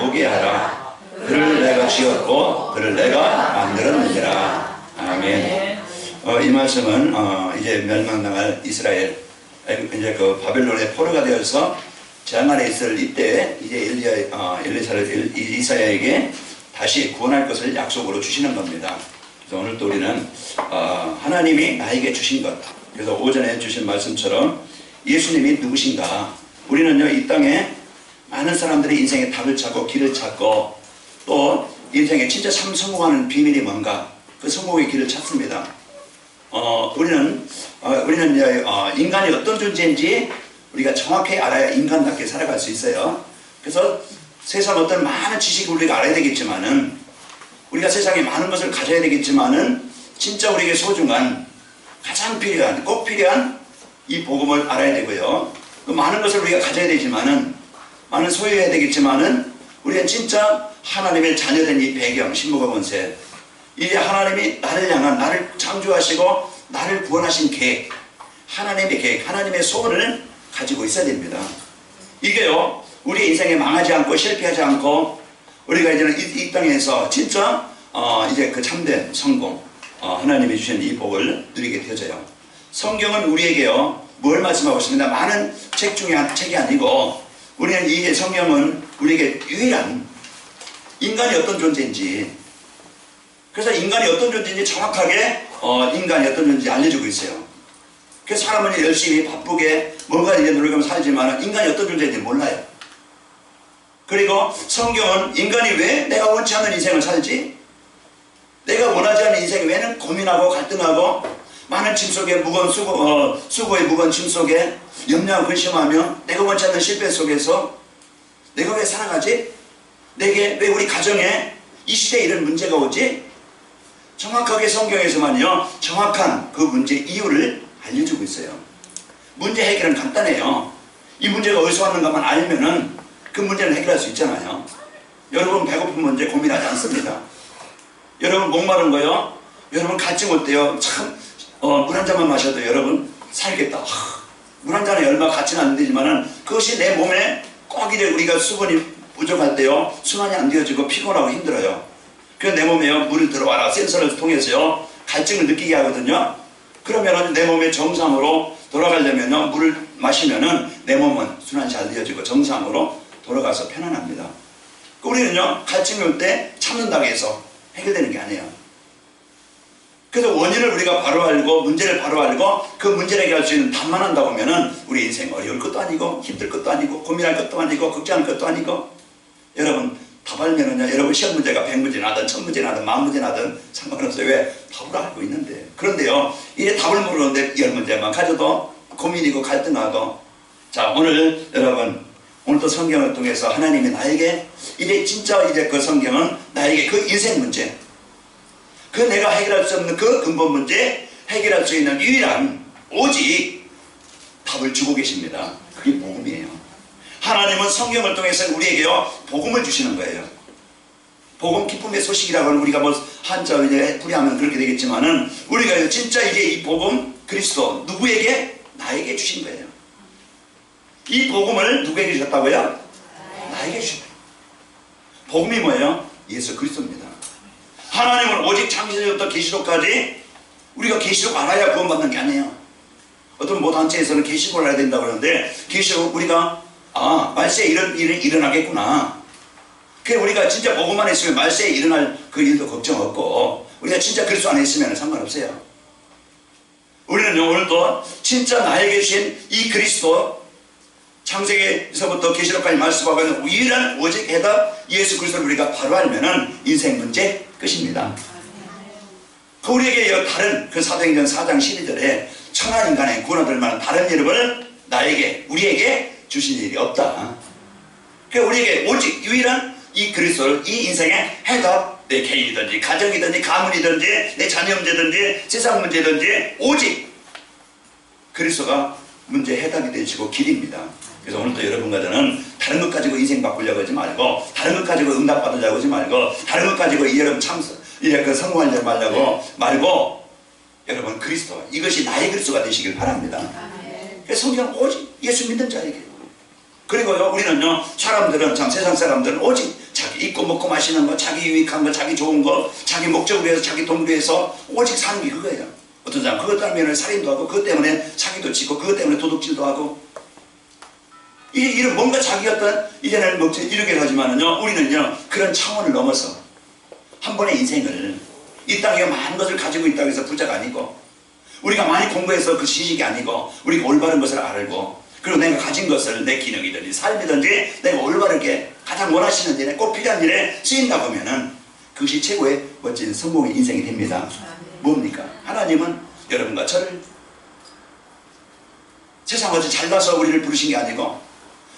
보게 하라. 그를 내가 지었고 그를 내가 만들었느니라. 아멘. 이 말씀은 이제 멸망당할 이스라엘, 이제 그 바벨론의 포로가 되어서 재앙 아래 있을 이때 이제 이사야에게 다시 구원할 것을 약속으로 주시는 겁니다. 그래서 오늘 또 우리는 하나님이 나에게 주신 것, 그래서 오전에 주신 말씀처럼 예수님이 누구신가. 우리는요, 이 땅에 많은 사람들이 인생의 답을 찾고 길을 찾고 또 인생에 진짜 참 성공하는 비밀이 뭔가, 그 성공의 길을 찾습니다. 우리는 이제 인간이 어떤 존재인지 우리가 정확히 알아야 인간답게 살아갈 수 있어요. 그래서 세상 어떤 많은 지식을 우리가 알아야 되겠지만은, 우리가 세상에 많은 것을 가져야 되겠지만은, 진짜 우리에게 소중한, 가장 필요한, 꼭 필요한 이 복음을 알아야 되고요. 그 많은 것을 우리가 가져야 되지만은, 많은 소유해야 되겠지만은, 우리는 진짜 하나님의 자녀된 이 배경, 신부가 본세, 이제 하나님이 나를 향한, 나를 창조하시고 나를 구원하신 계획, 하나님의 계획, 하나님의 소원을 가지고 있어야 됩니다. 이게요, 우리 인생에 망하지 않고 실패하지 않고 우리가 이제는 이 땅에서 진짜 이제 그 참된 성공, 하나님이 주신 이 복을 누리게 되어져요. 성경은 우리에게요, 뭘 말씀하고 있습니다. 많은 책 중에 한 책이 아니고, 우리는 이 성경은 우리에게 유일한 인간이 어떤 존재인지, 그래서 인간이 어떤 존재인지 정확하게 인간이 어떤 존재인지 알려주고 있어요. 그래서 사람은 열심히 바쁘게 뭔가 이제 노력하면서 살지만 인간이 어떤 존재인지 몰라요. 그리고 성경은 인간이 왜 내가 원치 않는 인생을 살지? 내가 원하지 않는 인생에 왜는 고민하고 갈등하고 많은 짐 속에 무거운 수고의 무거운 짐 속에 염려하고 근심하며 내가 원치 않는 실패 속에서 내가 왜 살아가지? 내게 왜 우리 가정에 이 시대에 이런 문제가 오지? 정확하게 성경에서만요, 정확한 그 문제 이유를 알려주고 있어요. 문제 해결은 간단해요. 이 문제가 어디서 왔는가만 알면은 그 문제는 해결할 수 있잖아요. 여러분 배고픈 문제 고민하지 않습니다. 여러분 목마른 거요, 여러분 갈증 올 때요, 참 물 한 잔만 마셔도 여러분 살겠다. 물 한 잔에 얼마 가치는 안 되지만은 그것이 내 몸에 꼭 이래 우리가 수분이 부족할 때요, 순환이 안 되어지고 피곤하고 힘들어요. 그래서 내 몸에요, 물을 들어와라 센서를 통해서요 갈증을 느끼게 하거든요. 그러면은 내 몸의 정상으로 돌아가려면요, 물을 마시면은 내 몸은 순환이 잘 되어지고 정상으로 돌아가서 편안합니다. 우리는요, 갈증이 올 때 참는다고 해서 해결되는 게 아니에요. 그래서 원인을 우리가 바로 알고 문제를 바로 알고 그 문제를 해결할 수 있는 답만 한다고 하면은 우리 인생 어려울 것도 아니고 힘들 것도 아니고 고민할 것도 아니고 걱정할 것도 아니고, 여러분 답 알면은요, 여러분 시험 문제가 100문제 나든 1000문제 나든 10,000문제 나든 상관없어요. 왜? 답을 알고 있는데. 그런데요, 이제 답을 모르는데 10문제만 가져도 고민이고 갈등하고. 자, 오늘 여러분, 오늘도 성경을 통해서 하나님이 나에게 이제 진짜 이제 그 성경은 나에게 그 인생 문제, 그 내가 해결할 수 없는 그 근본 문제 해결할 수 있는 유일한 오직 답을 주고 계십니다. 그게 복음이에요. 하나님은 성경을 통해서 우리에게요 복음을 주시는 거예요. 복음 기쁨의 소식이라고 하는, 우리가 뭐 한자 이제 풀이하면 그렇게 되겠지만은, 우리가 진짜 이제 이 복음 그리스도 누구에게? 나에게 주신 거예요. 이 복음을 누구에게 주셨다고요? 나에게 주셨다. 복음이 뭐예요? 예수 그리스도입니다. 하나님은 오직 창세전부터 계시록까지 우리가 계시록 알아야 구원받는 게 아니에요. 어떤 모 단체에서는 계시록을 알아야 된다고 그러는데, 계시록 우리가 말세에 이런 일이 일어나겠구나. 그래, 우리가 진짜 보고만 했으면 말세에 일어날 그 일도 걱정 없고, 우리가 진짜 그리스도 안에 있으면 상관없어요. 우리는 오늘도 진짜 나에게 주신 이 그리스도, 창세기에서부터 계시록까지 말씀하고 있는 유일한 오직 해답 예수 그리스도를 우리가 바로 알면은 인생 문제 끝입니다. 그 우리에게 다른 그 사도행전 4장 12절에 천하 인간의 구원을 만한 다른 이름을 나에게, 우리에게 주신 일이 없다. 그러니까 우리에게 오직 유일한 이 그리스도를 이 인생의 해답, 내 개인이든지 가정이든지 가문이든지 내 자녀 문제든지 세상 문제든지 오직 그리스도가 문제 해답이 되시고 길입니다. 그래서 오늘도 여러분과 저는 다른 것 가지고 인생 바꾸려고 하지 말고, 다른 것 가지고 응답 받으려고 하지 말고, 다른 것 가지고 여러분 이렇게 성공하려고 말고 여러분 그리스도, 이것이 나의 그리스도가 되시길 바랍니다. 그래서 성경은 오직 예수 믿는 자에게. 그리고요, 우리는요, 사람들은 참 세상 사람들은 오직 자기 입고 먹고 마시는 거, 자기 유익한 거, 자기 좋은 거, 자기 목적을 위해서, 자기 돈을 위해서 오직 사는 게 그거예요. 어떤 사람 그것 때문에 살인도 하고, 그것 때문에 사기도 치고, 그것 때문에 도둑질도 하고, 이런 뭔가 자기 어떤 이제는 목적 이렇게 하지만은요, 우리는요 그런 차원을 넘어서 한 번의 인생을, 이 땅에 많은 것을 가지고 있다고 해서 부자가 아니고, 우리가 많이 공부해서 그 지식이 아니고, 우리가 올바른 것을 알고, 그리고 내가 가진 것을 내 기능이든지 삶이든지 내가 올바르게 가장 원하시는 일에, 꼭 필요한 일에 쓰인다 보면은 그것이 최고의 멋진 성공의 인생이 됩니다. 뭡니까? 하나님은 여러분과 저를 세상 어찌 잘나서 우리를 부르신 게 아니고,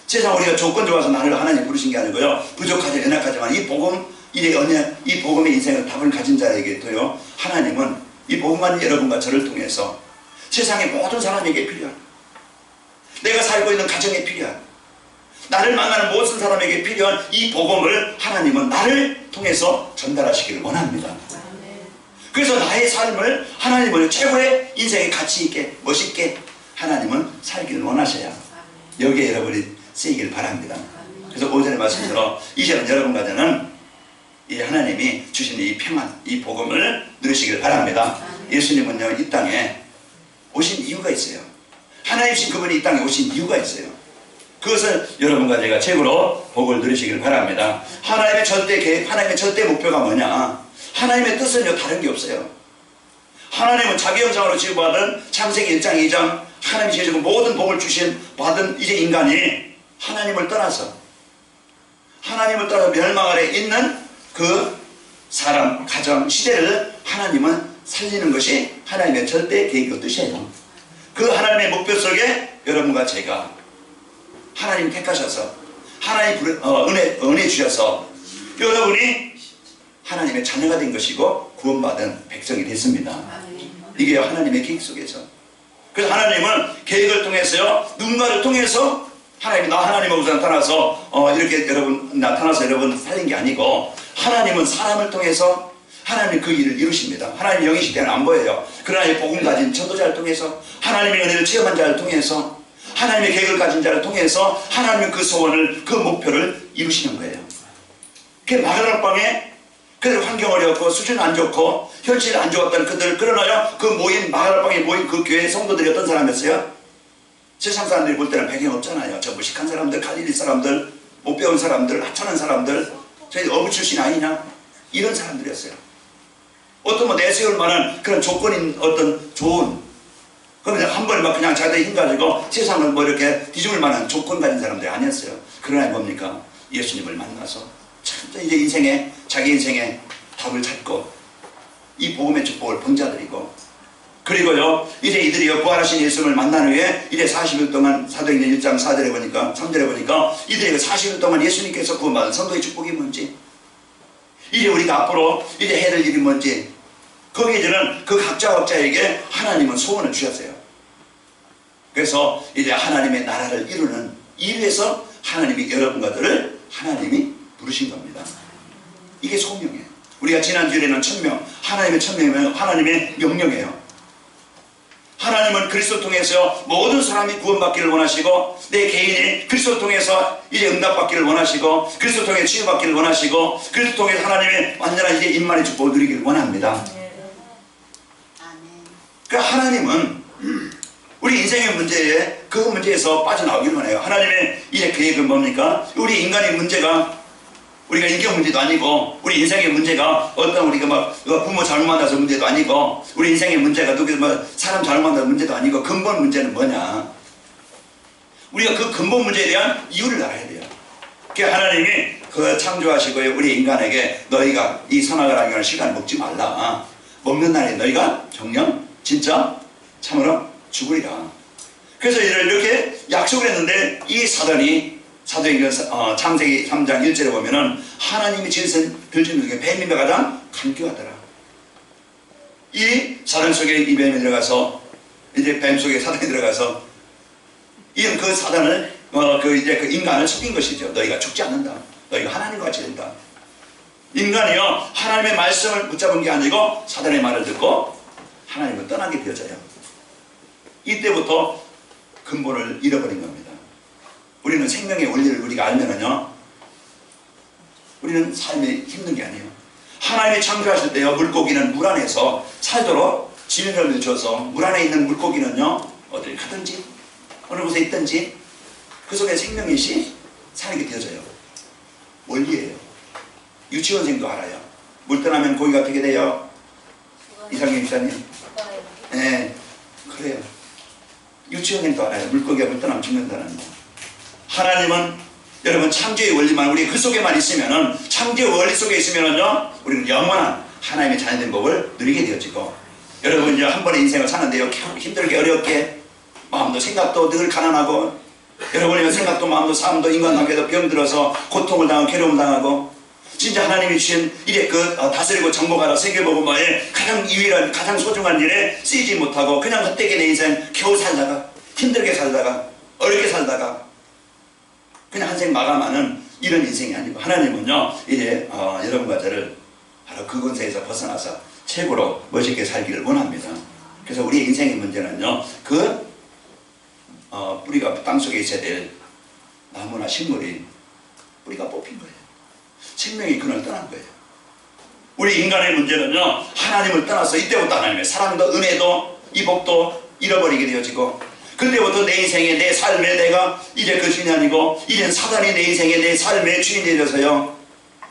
세상 우리가 조건 좋아서 나를 하나님 부르신 게 아니고요, 부족하지 연약하지만 이 복음, 이 복음의 인생을 답을 가진 자에게도요, 하나님은 이 복음만 여러분과 저를 통해서 세상의 모든 사람에게 필요한, 내가 살고 있는 가정에 필요한, 나를 만나는 모든 사람에게 필요한 이 복음을 하나님은 나를 통해서 전달하시기를 원합니다. 그래서 나의 삶을 하나님은 최고의 인생의 가치 있게 멋있게 하나님은 살기를 원하셔야 여기에 여러분이 쓰이길 바랍니다. 그래서 오전에 말씀대로 이제는 여러분과는 이 하나님이 주신 이 평안, 이 복음을 누리시길 바랍니다. 예수님은요 이 땅에 오신 이유가 있어요. 하나님 신 그분이 이 땅에 오신 이유가 있어요. 그것을 여러분과 제가 책으로 복을 누리시길 바랍니다. 하나님의 절대 계획, 하나님의 절대 목표가 뭐냐? 하나님의 뜻은요 다른 게 없어요. 하나님은 자기 형상으로 지음받은 창세기 1장 2장 하나님이 주시고 모든 복을 받은 이제 인간이 하나님을 떠나서 멸망 아래 있는 그 사람, 가정, 시대를 하나님은 살리는 것이 하나님의 절대 계획의 뜻이에요. 그 하나님의 목표 속에 여러분과 제가 하나님 택하셔서 하나님 은혜 주셔서 여러분이 하나님의 자녀가 된 것이고 구원받은 백성이 됐습니다. 이게 하나님의 계획 속에서. 그래서 하나님은 계획을 통해서요, 누군가를 통해서 하나님이 하나님하고 나타나서 이렇게 나타나서 여러분 살린 게 아니고, 하나님은 사람을 통해서 하나님이 그 일을 이루십니다. 하나님이 영이실 때는 안 보여요. 그러나 이 복음 가진 전도자를 통해서, 하나님의 은혜를 체험한 자를 통해서, 하나님의 계획을 가진 자를 통해서 하나님은 그 소원을, 그 목표를 이루시는 거예요. 그게 마가다락 방에 그들 환경 어렵고 수준 안 좋고 현실 안 좋았던 그들, 그러나요 그 마가다락 방에 모인 그 교회 성도들이 어떤 사람이었어요? 세상 사람들이 볼 때는 배경 없잖아요. 저 무식한 사람들, 갈릴리 사람들, 못 배운 사람들, 하찮은 사람들, 저희 어부 출신 아니냐, 이런 사람들이었어요. 어떤 내세울 만한 그런 조건인 어떤 좋은, 그러면 한 번에 막 그냥 자기들 힘 가지고 세상을 이렇게 뒤집을 만한 조건 가진 사람들이 아니었어요. 그러나 뭡니까? 예수님을 만나서 참 이제 자기 인생의 답을 찾고 이 복음의 축복을 본 자들이고, 그리고요 이제 이들이요 부활하신 예수님을 만난 후에 이제 40일 동안 사도행전 1장 4절에 보니까 3절에 보니까 이들이 40일 동안 예수님께서 구원받은 성도의 축복이 뭔지, 이제 우리가 앞으로 이제 해야 될 일이 뭔지, 거기에 저는 그 각자에게 하나님은 소원을 주셨어요. 그래서 이제 하나님의 나라를 이루는 일에서 하나님이 여러분과들을 하나님이 부르신 겁니다. 이게 소명이에요. 우리가 지난주에는 천명, 하나님의 천명이면 하나님의 명령이에요. 하나님은 그리스도 통해서 모든 사람이 구원받기를 원하시고, 내 개인이 그리스도 통해서 이제 응답받기를 원하시고, 그리스도 통해 치유받기를 원하시고, 그리스도 통해서 하나님의 완전한 이제 임만의 축복을 누리기를 원합니다. 그러니까 하나님은 우리 인생의 문제에, 그 문제에서 빠져나오기를 원해요. 하나님의 이제 계획은 뭡니까? 우리 인간의 문제가 우리가 인격 문제도 아니고, 우리 인생의 문제가 어떤 우리가 부모 잘못 만나서 문제도 아니고, 우리 인생의 문제가 사람 잘못 만나서 문제도 아니고, 근본 문제는 뭐냐? 우리가 그 근본 문제에 대한 이유를 알아야 돼요. 그러니까 하나님이 그 창조하시고 우리 인간에게 너희가 이 선악을 알기는 시간을 먹지 말라. 먹는 날에 너희가 정녕 진짜 참으로 죽으리라. 그래서 이렇게 약속을 했는데, 이 사단이 사도행전 창세기 3장 1절에 보면은 하나님이 지으신 들짐승 중에 뱀이 가장 간교하더라. 이 사단 속에 이 뱀이 들어가서, 이제 뱀 속에 사단이 들어가서 이은 그 사단을 이제 그 인간을 속인 것이죠. 너희가 죽지 않는다. 너희가 하나님과 같이 된다. 인간이요 하나님의 말씀을 붙잡은 게 아니고 사단의 말을 듣고 하나님을 떠나게 되어져요. 이때부터 근본을 잃어버린 겁니다. 우리는 생명의 원리를 우리가 알면은요, 우리는 삶이 힘든 게 아니에요. 하나님이 창조하실 때요, 물고기는 물 안에서 살도록 진흙을 줘서 물 안에 있는 물고기는요, 어딜 가든지 어느 곳에 있든지 그 속에 생명이시 살게 되어져요. 원리예요. 유치원생도 알아요. 물 떠나면 고기가 어떻게 돼요? 이상경 기사님. 네, 그래요. 유치원생도 알아요. 물고기가 물 떠나면 죽는다는 거. 하나님은 여러분 창조의 원리만 우리 그 속에만 있으면은, 창조의 원리 속에 있으면은요, 우리는 영원한 하나님의 자녀된 법을 누리게 되어지고, 여러분 이제 한 번의 인생을 사는데요, 힘들게 어렵게 마음도 생각도 늘 가난하고, 여러분의 생각도 마음도 삶도 인간관계도 병들어서 고통을 당하고 괴로움을 당하고, 진짜 하나님이 주신 일에 다스리고 정복하라 세계복음화에 가장 유일한 가장 소중한 일에 쓰이지 못하고 그냥 헛되게 내 인생 겨우 살다가 힘들게 살다가 어렵게 살다가 그냥 한 생 마감하는 이런 인생이 아니고, 하나님은요 이제 여러분과 저를 바로 그 권세에서 벗어나서 최고로 멋있게 살기를 원합니다. 그래서 우리 인생의 문제는요, 뿌리가 땅속에 있어야 될 나무나 식물이 뿌리가 뽑힌 거예요. 생명의 근을 떠난 거예요. 우리 인간의 문제는요, 하나님을 떠나서 이때부터 하나님의 사랑도 은혜도 이 복도 잃어버리게 되어지고, 그때부터 내 인생에 내 삶에 내가 이제 그 주인이 아니고 이젠 사단이 내 인생에 내 삶의 주인이 되어서요,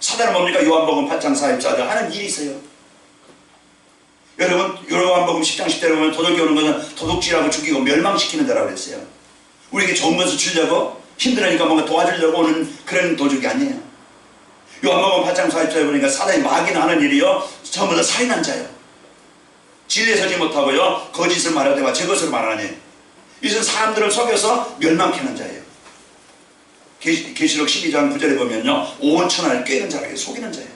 사단은 뭡니까? 요한복음 8장 44절 하는 일이 있어요. 여러분 요한복음 10장 10절에 보면 도둑이 오는 것은 도둑질하고 죽이고 멸망시키는 자라고 그랬어요. 우리에게 좋은 것을 주려고 힘들으니까 뭔가 도와주려고 오는 그런 도둑이 아니에요. 요한복음 8장 40절에 보니까 사단이 마귀는 하는 일이요, 전부 다 살인한 자예요. 진리에 서지 못하고요, 거짓을 말하다가 저것을 말하니, 이것은 사람들을 속여서 멸망케 하는 자예요. 계시록 12장 9절에 보면요, 온 천하를 꿰는 자라고 속이는 자예요.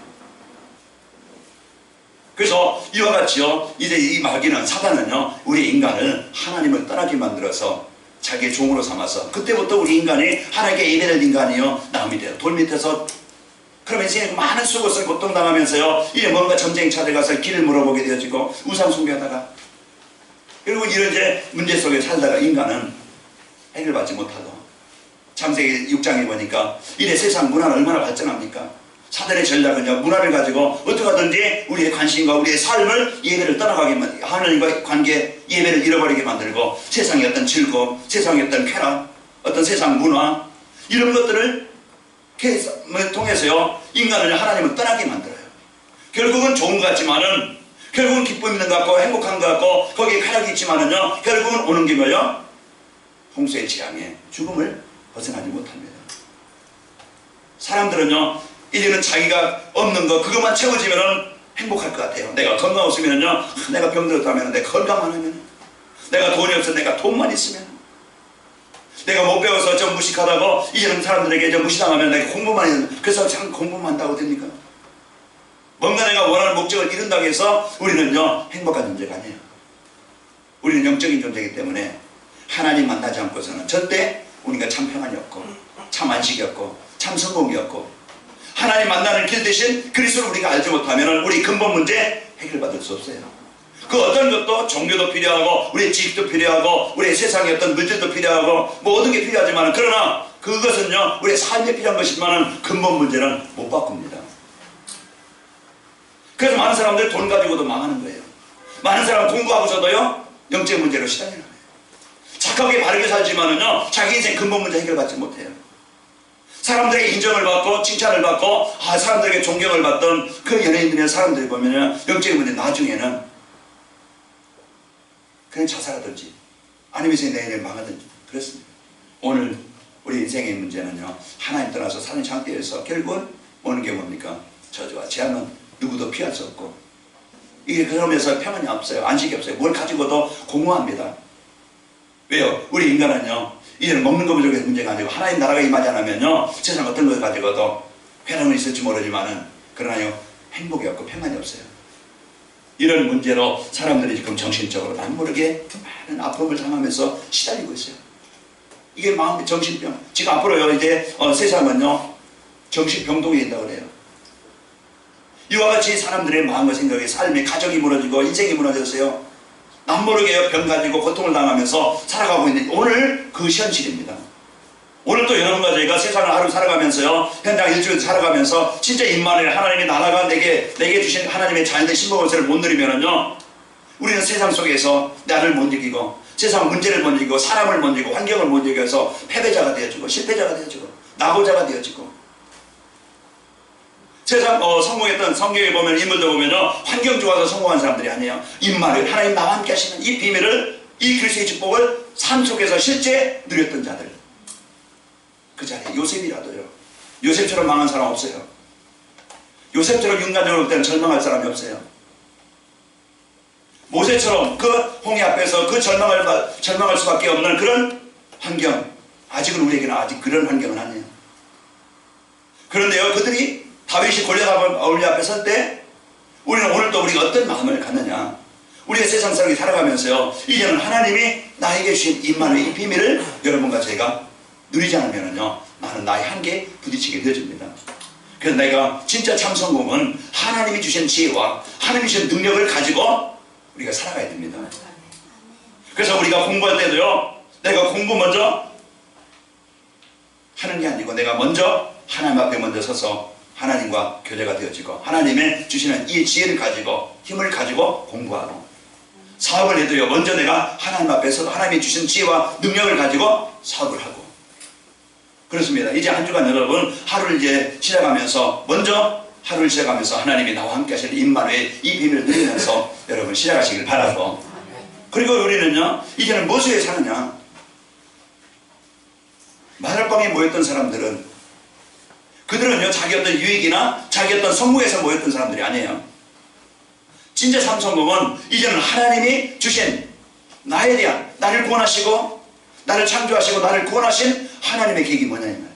그래서 이와 같이요, 이제 이 마귀는, 사단은요, 우리 인간을 하나님을 떠나게 만들어서 자기의 종으로 삼아서, 그때부터 우리 인간이 하나님께 예배될 인간이요 나음이 돼요. 돌 밑에서 그러면 이제 많은 수고를 고통당하면서요, 이제 뭔가 전쟁차들 가서 길을 물어보게 되어지고 우상 숭배하다가, 그리고 이런 이제 문제 속에 살다가 인간은 해결받지 못하고, 창세기 6장에 보니까 이래 세상 문화는 얼마나 발전합니까? 사단의 전략은요, 문화를 가지고 어떻게 하든지 우리의 관심과 우리의 삶을, 예배를 떠나가게 만들고, 하나님과의 관계, 예배를 잃어버리게 만들고, 세상의 어떤 즐거움, 세상의 어떤 쾌락, 어떤 세상 문화, 이런 것들을 통해서요, 인간을 하나님을 떠나게 만들어요. 결국은 좋은 것 같지만은, 결국은 기쁨 있는 것 같고 행복한 것 같고 거기에 쾌락이 있지만은요, 결국은 오는 길을요, 홍수의 재앙에 죽음을 벗어나지 못합니다. 사람들은요, 이제는 자기가 없는 거 그것만 채워지면은 행복할 것 같아요. 내가 건강 없으면은요, 내가 병들었다면, 내가 건강만 하면, 내가 돈이 없어 내가 돈만 있으면, 내가 못 배워서 좀 무식하다고 이제는 사람들에게 좀 무시당하면 내가 공부만 해서, 그래서 참 공부만 한다고 됩니까? 뭔가 내가 원하는 목적을 이룬다고 해서 우리는요 행복한 존재가 아니에요. 우리는 영적인 존재이기 때문에 하나님 만나지 않고서는 절대 우리가 참 평안이 없고 참 안식이 없고 참 성공이 없고, 하나님 만나는 길 대신 그리스도를 우리가 알지 못하면 우리 근본 문제 해결받을 수 없어요. 그 어떤 것도 종교도 필요하고 우리의 지식도 필요하고 우리의 세상의 어떤 물질도 필요하고 모든 게 필요하지만, 그러나 그것은요 우리의 삶에 필요한 것이지만 근본 문제는 못 바꿉니다. 그래서 많은 사람들 돈 가지고도 망하는 거예요. 많은 사람 공부하고서도요 영적 문제로 시달리는 거예요. 착하게 바르게 살지만은요 자기 인생 근본 문제 해결받지 못해요. 사람들에게 인정을 받고 칭찬을 받고 사람들에게 존경을 받던 그 연예인들이나 사람들이 보면은 영적인 문제 나중에는 그냥 자살하든지 아니면 내 인생을 망하든지 그렇습니다. 오늘 우리 인생의 문제는요, 하나님 떠나서 사는 상태에서 결국은 오는 게 뭡니까? 저주와 재앙은 누구도 피할 수 없고, 이게 그러면서 평안이 없어요. 안식이 없어요. 뭘 가지고도 공허합니다. 왜요? 우리 인간은요, 이제는 먹는 거 부족해서 문제가 아니고 하나님 나라가 임하지 않으면요 세상 어떤 것을 가지고도 쾌락은 있을지 모르지만은, 그러나요 행복이 없고 평안이 없어요. 이런 문제로 사람들이 지금 정신적으로 남 모르게 많은 아픔을 당하면서 시달리고 있어요. 이게 마음의 정신병. 지금 앞으로요 이제 세상은요 정신병동이 된다고 그래요. 이와 같이 사람들의 마음과 생각이, 삶의 가정이 무너지고 인생이 무너졌어요. 남 모르게 병 가지고 고통을 당하면서 살아가고 있는 오늘 그 현실입니다. 오늘 또 여러분과 저희가 세상을 하루 살아가면서요, 현장 일주일 살아가면서 진짜 임마누엘 하나님의 나라가 내게 주신 하나님의 자연된 신복원세를 못 누리면은요, 우리는 세상 속에서 나를 못 이기고 세상 문제를 못 이기고 사람을 못 이기고 환경을 못 이겨서 패배자가 되어지고 실패자가 되어지고 낙오자가 되어지고, 세상 성공했던 성경에 보면 인물들 보면요, 환경 좋아서 성공한 사람들이 아니에요. 임마누엘 하나님 나와 함께 하시는 이 비밀을, 이 그리스도의 축복을 삶 속에서 실제 누렸던 자들, 그 자리에 요셉이라도요, 요셉처럼 망한 사람 없어요. 요셉처럼 인간적으로 볼 때는 절망할 사람이 없어요. 모세처럼 그 홍해 앞에서 그 절망할 수밖에 없는 그런 환경, 아직은 우리에게는 아직 그런 환경은 아니에요. 그런데요, 그들이 다윗이 골리앗 앞에 설 때 우리는 오늘도 우리가 어떤 마음을 갖느냐, 우리가 세상 살기 살아가면서요, 이제는 하나님이 나에게 주신 임마누엘 이 비밀을 여러분과 제가 누리지 않으면요, 나는 나의 한계에 부딪히게 되어집니다. 그래서 내가 진짜 참 성공은 하나님이 주신 지혜와 하나님이 주신 능력을 가지고 우리가 살아가야 됩니다. 그래서 우리가 공부할 때도요, 내가 공부 먼저 하는 게 아니고 내가 먼저 하나님 앞에 먼저 서서 하나님과 교제가 되어지고 하나님의 주시는 이 지혜를 가지고 힘을 가지고 공부하고, 사업을 해도요, 먼저 내가 하나님 앞에 서서 하나님이 주신 지혜와 능력을 가지고 사업을 하고, 그렇습니다. 이제 한 주간 여러분 하루를 이제 시작하면서 먼저 하루를 시작하면서 하나님이 나와 함께 하실 임마누엘 이 비밀을 누리면서 여러분 시작하시길 바라고, 그리고 우리는요, 이제는 무엇에 사느냐, 마늘방에 모였던 사람들은 그들은요, 자기 어떤 유익이나 자기 어떤 성공에서 모였던 사람들이 아니에요. 진짜 참성공은 이제는 하나님이 주신 나에 대한, 나를 구원하시고 나를 창조하시고 나를 구원하신 하나님의 계획이 뭐냐 이 말이에요.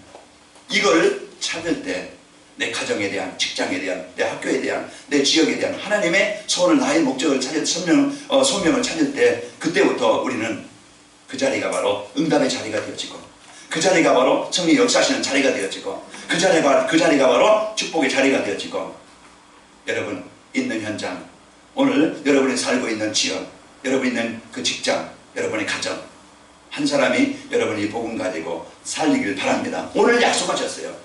이걸 찾을 때 내 가정에 대한, 직장에 대한, 내 학교에 대한, 내 지역에 대한 하나님의 소원을, 나의 목적을 찾을 소명을 찾을 때, 그때부터 우리는 그 자리가 바로 응답의 자리가 되어지고, 그 자리가 바로 성령의 역사하시는 자리가 되어지고, 그 자리가 바로 축복의 자리가 되어지고, 여러분 있는 현장, 오늘 여러분이 살고 있는 지역, 여러분 있는 그 직장, 여러분의 가정, 한 사람이 여러분이 복음 가지고 살리길 바랍니다. 오늘 약속하셨어요.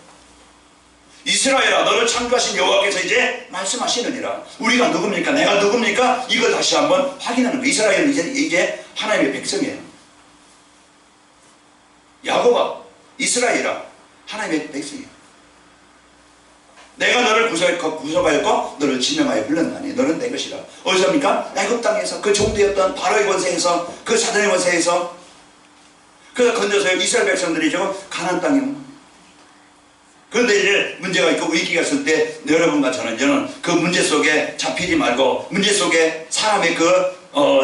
이스라엘아, 너를 창조하신 여호와께서 이제 말씀하시느니라. 우리가 누굽니까? 내가 누굽니까? 이걸 다시 한번 확인하는 거예요. 이스라엘은 이제 하나님의 백성이에요. 야곱아, 이스라엘아, 하나님의 백성이에요. 내가 너를 구속하였고 너를 지명하여 불렀나니 너는 내 것이라. 어디서입니까? 애굽 땅에서, 그 종되었던 바로의 권세에서, 그 사단의 권세에서, 그래서 건져서 이스라엘 백성들이 지금 가나안 땅이에요. 그런데 이제 문제가 있고 위기가 있을 때 여러분과 저는 그 문제 속에 잡히지 말고, 문제 속에 사람의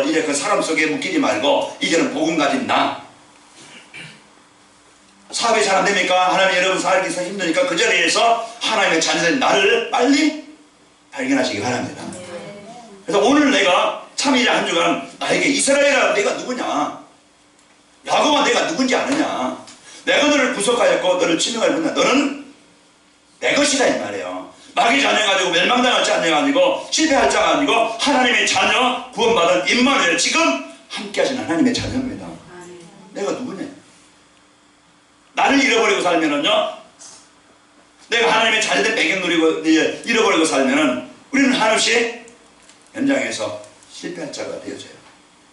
이제 그 사람 속에 묶이지 말고, 이제는 복음 가진 나, 사업이 잘 안됩니까? 하나님 여러분 살기 힘드니까 그 자리에서 하나님의 자녀된 나를 빨리 발견하시기 바랍니다. 그래서 오늘 내가 참 이제 한 주간 나에게 이스라엘아 내가 누구냐, 야곱아 내가 누군지 아느냐, 내가 너를 구속하였고 너를 지명하여 불렀나, 너는 내 것이다 이 말이에요. 마귀 자녀가 아니고 멸망당할 자녀가 아니고 실패할 자가 아니고 하나님의 자녀, 구원받은 임마누엘, 지금 함께 하신 하나님의 자녀입니다. 내가 누구냐, 나를 잃어버리고 살면은요, 내가 하나님의 자녀된 배경 누리고 잃어버리고 살면은 우리는 한없이 현장에서 실패할 자가 되어져요.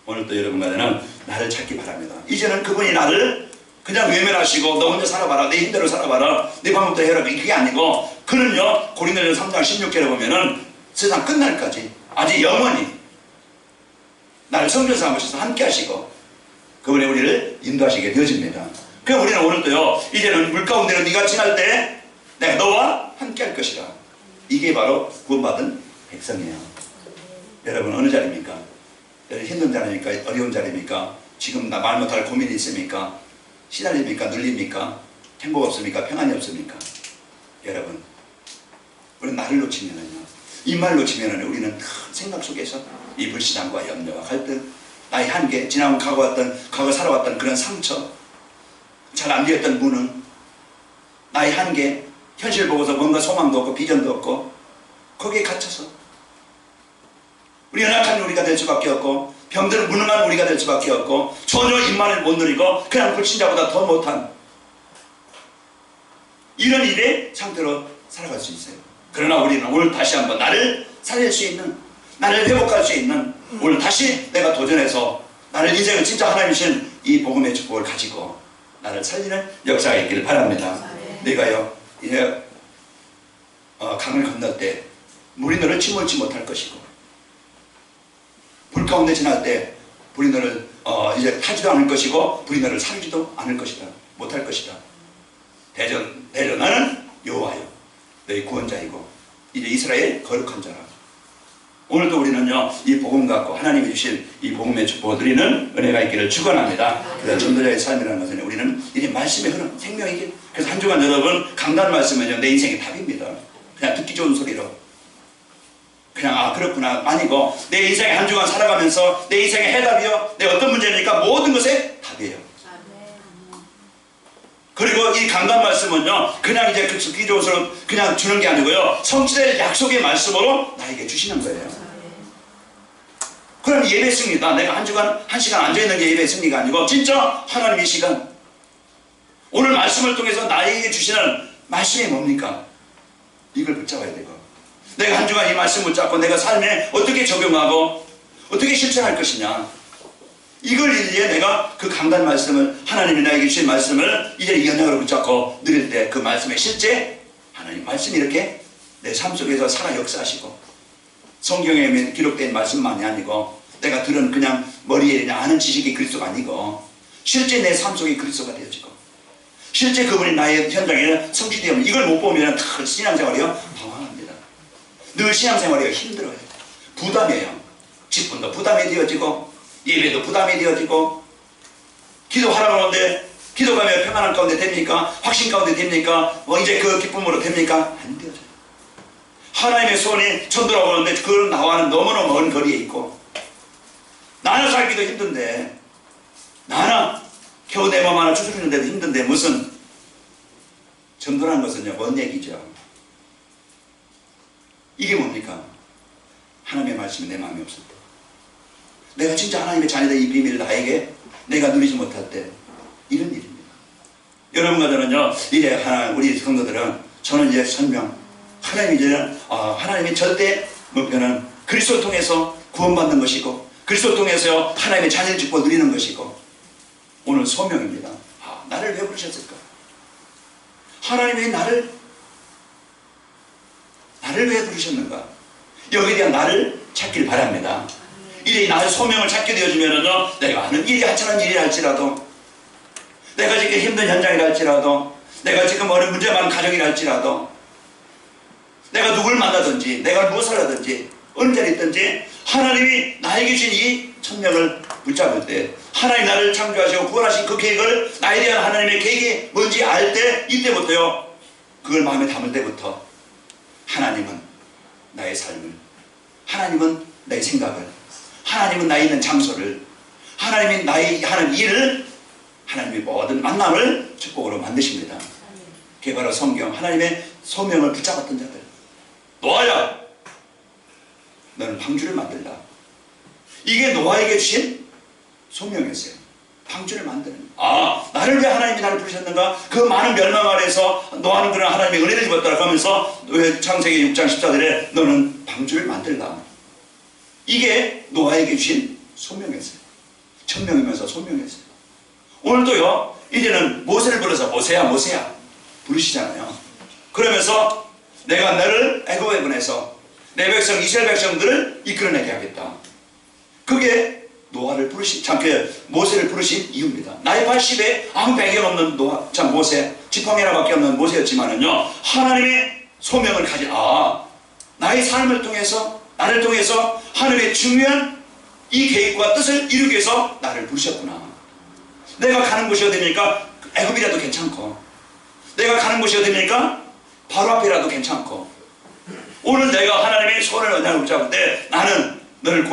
오늘 또 여러분과 저는 나를 찾기 바랍니다. 이제는 그분이 나를 그냥 외면하시고 너 혼자 살아봐라, 내 힘대로 살아봐라, 내 방법대로 해라, 그게 아니고, 그는요 고린도전서 3장 16절에 보면은 세상 끝날까지 아직 영원히 나를 성전 삼으셔서 함께 하시고 그분이 우리를 인도하시게 되어집니다. 그럼 우리는 오늘도요, 이제는 물 가운데로 네가 지날 때 내가 너와 함께 할 것이라. 이게 바로 구원받은 백성이에요. 여러분 어느 자리입니까? 여러분 힘든 자리입니까? 어려운 자리입니까? 지금 나 말 못할 고민이 있습니까? 시달립니까? 눌립니까? 행복 없습니까? 평안이 없습니까? 여러분 우리는 나를 놓치면은요, 이 말 놓치면은 우리는 큰 생각 속에서 이 불신앙과 염려와 갈등, 나의 한계, 지나온 과거 살아왔던 그런 상처, 잘 안 되었던 무능, 나의 한계, 현실 보고서 뭔가 소망도 없고 비전도 없고 거기에 갇혀서 우리 연약한 우리가 될 수밖에 없고, 병들은 무능한 우리가 될 수밖에 없고, 전혀 입만을 못 누리고 그냥 불신자보다 더 못한 이런 일의 상태로 살아갈 수 있어요. 그러나 우리는 오늘 다시 한번 나를 살릴 수 있는, 나를 회복할 수 있는, 오늘 다시 내가 도전해서 나를 인생을 진짜 하나님이신 이 복음의 축복을 가지고 나를 살리는 역사가 있기를 바랍니다. 내가요 이제 강을 건널 때 물이 너를 침몰치 못할 것이고, 불 가운데 지날 때 불이 너를 이제 타지도 않을 것이고, 불이 너를 살지도 않을 것이다, 못할 것이다. 대저 나는 여호와요 너희 구원자이고 이제 이스라엘 거룩한 자라. 오늘도 우리는요 이 복음 갖고 하나님이 주신 이 복음의 축복을 드리는 은혜가 있기를 축원합니다. 그래서 전도자의 삶이라는 것은 우리는 이 말씀의 흐름, 생명의 길. 그래서 한 주간 여러분 강단 말씀은요 내 인생의 답입니다. 그냥 듣기 좋은 소리로 그냥 그렇구나 아니고, 내 인생의 한 주간 살아가면서 내 인생의 해답이요, 내 어떤 문제니까 모든 것의 답이에요. 그리고 이 강단 말씀은요 그냥 이제 그 듣기 좋은 소리로 그냥 주는 게 아니고요, 성취될 약속의 말씀으로 나에게 주시는 거예요. 그럼 예배 승리다. 내가 한 주간 한 시간 앉아있는 게 예배 승리가 아니고 진짜 하나님의 시간, 오늘 말씀을 통해서 나에게 주시는 말씀이 뭡니까? 이걸 붙잡아야 되고, 내가 한 주간 이 말씀 붙잡고 내가 삶에 어떻게 적용하고 어떻게 실천할 것이냐, 이걸 이제 내가 그 강단 말씀을, 하나님이 나에게 주신 말씀을 이제 이 언약으로 붙잡고 누릴 때 그 말씀의 실제 하나님 말씀이 이렇게 내 삶 속에서 살아 역사하시고, 성경에 기록된 말씀만이 아니고 내가 들은 그냥 머리에 그냥 아는 지식이 그리스도가 아니고 실제 내 삶 속에 그리스도가 되어지고, 실제 그분이 나의 현장에 성취되면, 이걸 못 보면 다 신앙생활이요 방황합니다. 늘 신앙생활이 힘들어요. 부담이에요. 직분도 부담이 되어지고, 예배도 부담이 되어지고, 기도하라고 하는데 기도가 왜 평안한 가운데 됩니까? 확신 가운데 됩니까? 이제 그 기쁨으로 됩니까? 안 되어져요. 하나님의 소원이 전도라고 하는데 그건 나와는 너무너무 먼 거리에 있고, 나는 살기도 힘든데, 나는 겨우 내 몸 하나 추스리는데도 힘든데 무슨 전도라는 것은요 뭔 얘기죠? 이게 뭡니까? 하나님의 말씀이 내 마음에 없을 때, 내가 진짜 하나님의 자녀된 이 비밀을 나에게 내가 누리지 못할 때, 이런 일입니다. 여러분과 저는요 이제 우리 성도들은, 저는 이제 설명, 하나님이 이제는 하나님의 절대 목표는 그리스도를 통해서 구원받는 것이고, 그리스도를 통해서 하나님의 자녀의 축복을 누리는 것이고, 오늘 소명입니다. 나를 왜 부르셨을까? 하나님이 나를 왜 부르셨는가? 여기에 대한 나를 찾길 바랍니다. 이제 나의 소명을 찾게 되어지면은요, 내가 하는 일이 하찮은 일이 할지라도, 내가 지금 힘든 현장이라 할지라도, 내가 지금 어려운 문제 많은 가정이라 할지라도, 내가 누굴 만나든지, 내가 무엇을 하든지, 어느 자리에 있든지 하나님이 나에게 주신 이 천명을 붙잡을 때, 하나님 나를 창조하시고 구원하신 그 계획을, 나에 대한 하나님의 계획이 뭔지 알 때, 이때부터요 그걸 마음에 담을 때부터 하나님은 나의 삶을, 하나님은 나의 생각을, 하나님은 나의 있는 장소를, 하나님이 나의 하는 일을, 하나님의 모든 만남을 축복으로 만드십니다. 그게 바로 성경, 하나님의 소명을 붙잡았던 자들. 노아야, 너는 방주를 만들라. 이게 노아에게 주신 소명이었어요. 방주를 만드는. 나를 왜 하나님이 나를 부르셨는가? 그 많은 멸망 아래서 노아는 그런 하나님의 은혜를 입었다고 하면서 왜 창세기 6장 14절에 너는 방주를 만들라. 이게 노아에게 주신 소명이었어요. 천명이면서 소명이었어요. 오늘도요 이제는 모세를 불러서 모세야 부르시잖아요. 그러면서 내가 너를 애굽에 보내서 내 백성 이스라엘 백성들을 이끌어내게 하겠다. 그게 노아를 모세를 부르신 이유입니다. 나이 80에 아무 배경 없는 모세, 지팡이라밖에 없는 모세였지만은요, 하나님의 소명을 가진, 나의 삶을 통해서, 나를 통해서 하나님의 중요한 이 계획과 뜻을 이루기 위해서 나를 부르셨구나. 내가 가는 곳이 어디입니까? 애굽이라도 괜찮고, 내가 가는 곳이 어디입니까? 바로 앞이라도 괜찮고, 오늘 내가 하나님의 손을 언약을 붙잡을 때, 나는 너를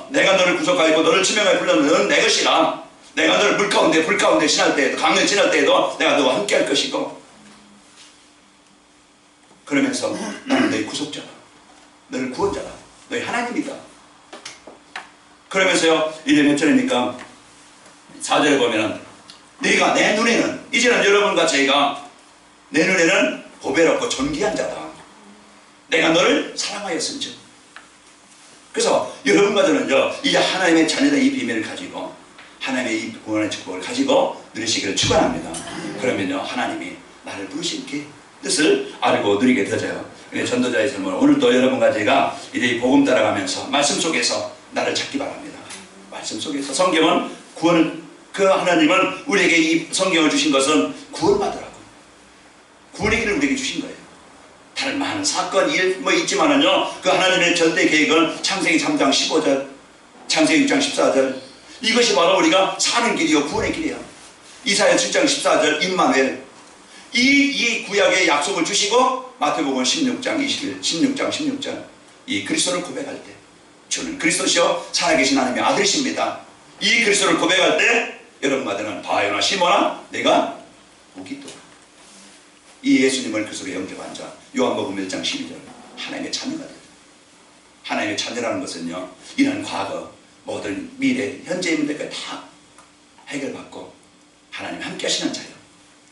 내가 너를 구속하고 너를 지명하여 불렀는 너는 내 것이라. 내가 너를 물 가운데 불 가운데 지날 때에도, 강을 지날 때에도 내가 너와 함께 할 것이고, 그러면서 나는 너의 구속자다, 너를 구원자다, 너의 하나님이다. 그러면서요 이제 몇 절입니까? 4절에 보면은, 내가 내 눈에는, 이제는 여러분과 제가 내 눈에는 보배롭고 존귀한 자다. 내가 너를 사랑하였은즉. 그래서 여러분과 저는요, 이제 하나님의 자녀의 이 비밀을 가지고 하나님의 이 구원의 축복을 가지고 누리시기를 축원합니다. 그러면요, 하나님이 나를 부르신 그 뜻을 알고 누리게 되어져요. 전도자의 삶을 오늘도 여러분과 제가 이제 이 복음 따라가면서 말씀 속에서 나를 찾기 바랍니다. 말씀 속에서 성경은 구원을, 그 하나님은 우리에게 이 성경을 주신 것은 구원받으라고, 구원의 길을 우리에게 주신 거예요. 다른 많은 사건, 일 뭐 있지만은요, 그 하나님의 절대 계획은 창세기 3장 15절, 창세기 6장 14절, 이것이 바로 우리가 사는 길이요, 구원의 길이에요. 이사야 7장 14절, 임마누엘, 이 구약의 약속을 주시고 마태복음 16장 21, 16장 16절, 이 그리스도를 고백할 때 주는 그리스도시요 살아계신 하나님의 아들이십니다. 이 그리스도를 고백할 때 여러분과는 바요나 시모나 내가 보기도, 이 예수님을 그리스도로 영접한 자, 요한복음 1장 12절, 하나님의 자녀가 되다. 하나님의 자녀라는 것은요, 이런 과거, 모든 미래, 현재 문제까지 다 해결받고 하나님 함께 하시는 자예요.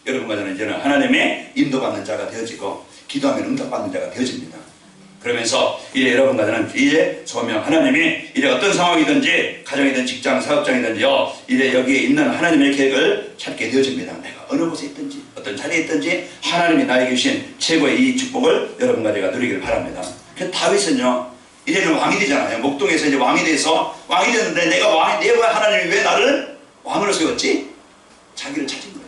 여러분과 저는 이제는 하나님의 인도받는 자가 되어지고 기도하면 응답받는 자가 되어집니다. 그러면서 이제 여러분과 저는 이제 소명, 하나님이 이제 어떤 상황이든지 가정이든 직장, 사업장이든지요, 이제 여기에 있는 하나님의 계획을 찾게 되어집니다. 내가 어느 곳에 있든지 어떤 자리에 있든지 하나님이 나에게 주신 최고의 이 축복을 여러분과 제가 누리기를 바랍니다. 그 다윗은요, 이제는 왕이 되잖아요. 목동에서 이제 왕이 돼서 왕이 됐는데 내가 하나님이 왜 나를 왕으로 세웠지? 자기를 찾은 거예요.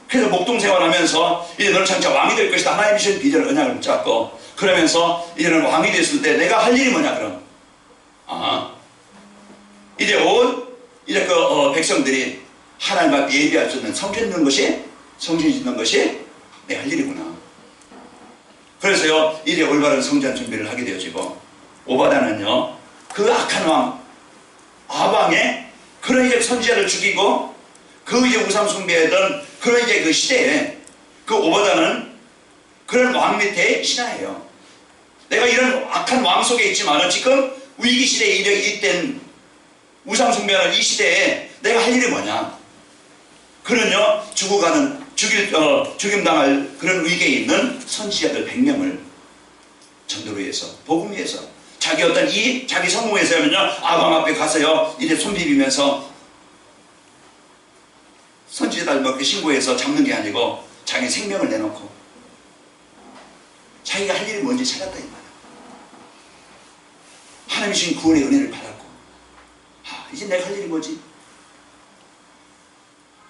그래서 목동 생활하면서 이제 너는 장차 왕이 될 것이다. 하나님이 주신 비전을, 언약을 붙잡고, 그러면서 이제는 왕이 됐을 때 내가 할 일이 뭐냐, 그럼? 이제 이제 백성들이 하나님 앞에 예비할 수 있는 성전 짓는 것이, 성전 짓는 것이 내 할 일이구나. 그래서요, 이제 올바른 성전 준비를 하게 되어지고, 오바다는요, 그 악한 왕, 아방의 그런 이제 선지자를 죽이고, 그 이제 우상 숭배하던 그런 이제 그 시대에 그 오바다는 그런 왕 밑에 신하예요. 내가 이런 악한 왕 속에 있지만 지금 위기 시대에 이땐 우상 숭배하는 이 시대에 내가 할 일이 뭐냐? 그는요, 죽어가는 죽임당할 그런 위기에 있는 선지자들 100명을 전도를 위해서, 복음 위해서, 자기 어떤 자기 성공에 위해서면요, 아방 앞에 가서요, 이제 손 비비면서 선지자들 몇 개 신고해서 잡는 게 아니고 자기 생명을 내놓고 자기가 할 일이 뭔지 찾았다 이 말이야. 하나님이 주신 구원의 은혜를 받았고, 이제 내가 할 일이 뭐지?